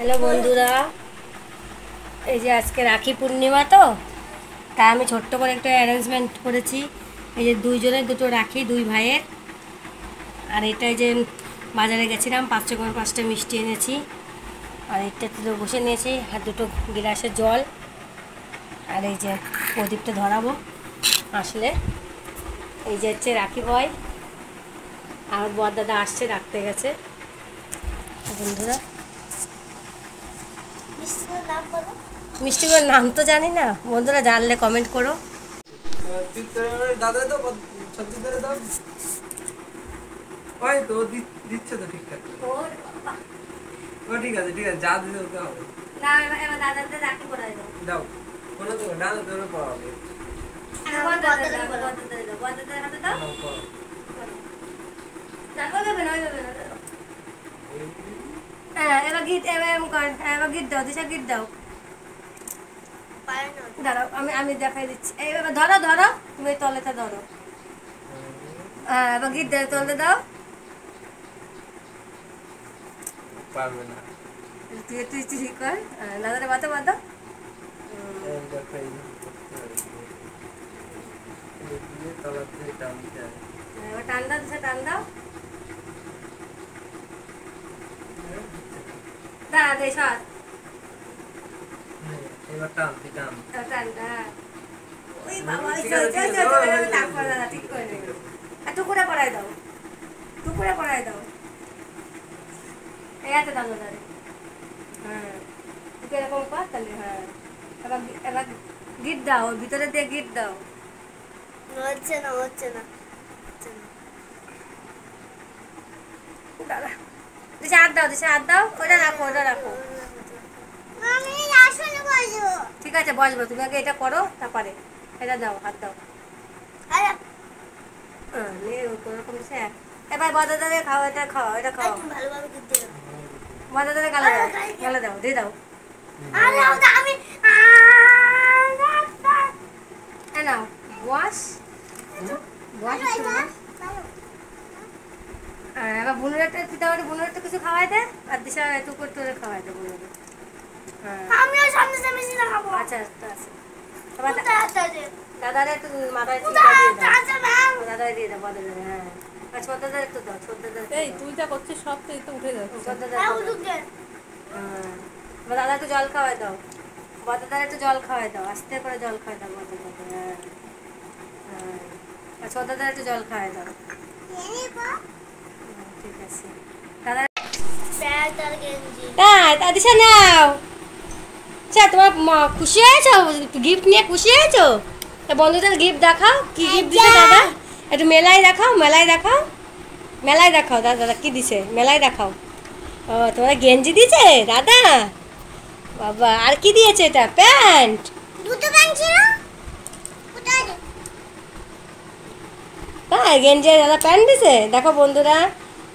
Hello বন্ধুরা, এই যে আজকে রাখি পূর্ণিমা, তো তাই আমি ছোট্ট করে একটা অ্যারেঞ্জমেন্ট করেছি। এই যে দুইজনের দুটো রাখি, দুই ভাইয়ের। আর এটা যে বাজারে গেছিলাম, 5টা মিষ্টি এনেছি। আর এটাতে তো বসে নিয়েছি, আর দুটো গ্লাসে জল। আর এই যে প্রদীপটা ধরাবো আসলে। এই যে হচ্ছে রাখি বয়, আর বড়দাদা আসছে, রাখতে গেছে। বন্ধুরা, মিষ্টিগুলোর নাম তো জানি না, বন্ধুরা জানলে কমেন্ট করো। দাদা তো ওই তো দিচ্ছে তো ঠিকঠাক। ও ঠিক আছে যা দিতে ওকে হবে না। এবার দাদাদের রাখি পরাই দাও। দাও কোনো তো না দাদা পড়াবে। বড়দাদের হাতে দাও। দেখো দেবে না, দেবে না। হ্যাঁ, এবার গীত এবার গীত দাও, দিশা গীত দাও। দাঁড়াও, আমি দেখাই দিচ্ছি। এবার ধরো ধরো, তুমি তলেটা ধরো। হ্যাঁ, এবার গীত দাও, তলে দাও। পারবে না। তুই ঠিক কর। দাদারে বাতো বাতো। এবার টান দাও, দিশা টান দাও। দাঁড়া দে সর। এবার টান টান দা। ওই বাবা, তারপর দাদা ঠিক করে নেবে। আর টুকুরে পড়াই দাও, টুকুরে পড়াই দাও। এই হাতে দাও দাদা। হ্যাঁ, তুই এরকম কর তাহলে। হ্যাঁ, এবার গিট দাও, ওর ভিতরে দিয়ে গিট দাও। হচ্ছে না দাদা দিশা হাত দাও, দিশা হাত দাও। ওটা রাখো, ওটা রাখো। ঠিক আছে, বসবো। তুমি আগে এটা করো, তারপরে এটা দাও, হাত দাও। এবার বড়দাদারে খাও, এটা খাও, এটা খাও। বড়দাদারে গালে দাও, গালে দাও, দিয়ে দাও। নাও, বস বস। এবার বুনুর একটা দিতে পারে, বুনুর একটা কিছু খাওয়াই দে। আর দিশা একটু করে খাওয়াই দে বুনুরে। আচ্ছা আচ্ছা আচ্ছা। দাদারে একটু মাথায় দাদারে দিয়ে দাও, বড়দাদারে। হ্যাঁ, ছোটদাদার একটু দাও, ছোটদাদার। এই তুই যা করছিস সব তো এই তো উঠে যাচ্ছে। দাদা একটু জল খাওয়াই দাও, বড়দাদার একটু জল খাওয়াই দাও, আস্তে করে জল খাওয়াই দাও বড়দাদাকে। হ্যাঁ হ্যাঁ, আর ছোটদাদার একটু জল খাওয়াই দাও। ঠিক আছে দাদা। দিশা নাও। আচ্ছা, তোমার খুশি হয়েছো? গিফট নিয়ে খুশি হয়েছো? তা বন্ধুদের গিফট দেখাও, কি গিফট দিছে দাদা। একটু মেলায় দেখাও, মেলায় দেখাও, মেলায় দেখাও। দাদা কি দিছে, মেলায় দেখাও। ও, তোমার গেঞ্জি দিয়েছে দাদা। বাবা, আর কি দিয়েছে? এটা প্যান্ট। হ্যাঁ, গেঞ্জি দাদা প্যান্ট দিছে। দেখো বন্ধুরা,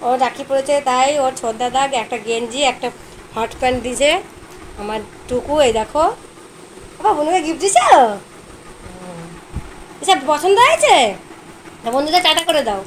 ও রাখি পড়েছে, তাই ওর ছোট দাদা একটা গেঞ্জি, একটা হট প্যান্ট দিছে। আমার টুকু, এই দেখো। বাবা, বন্ধুকে গিফট দিছে। এসব পছন্দ হয়েছে? বন্ধুদের টাটা করে দাও।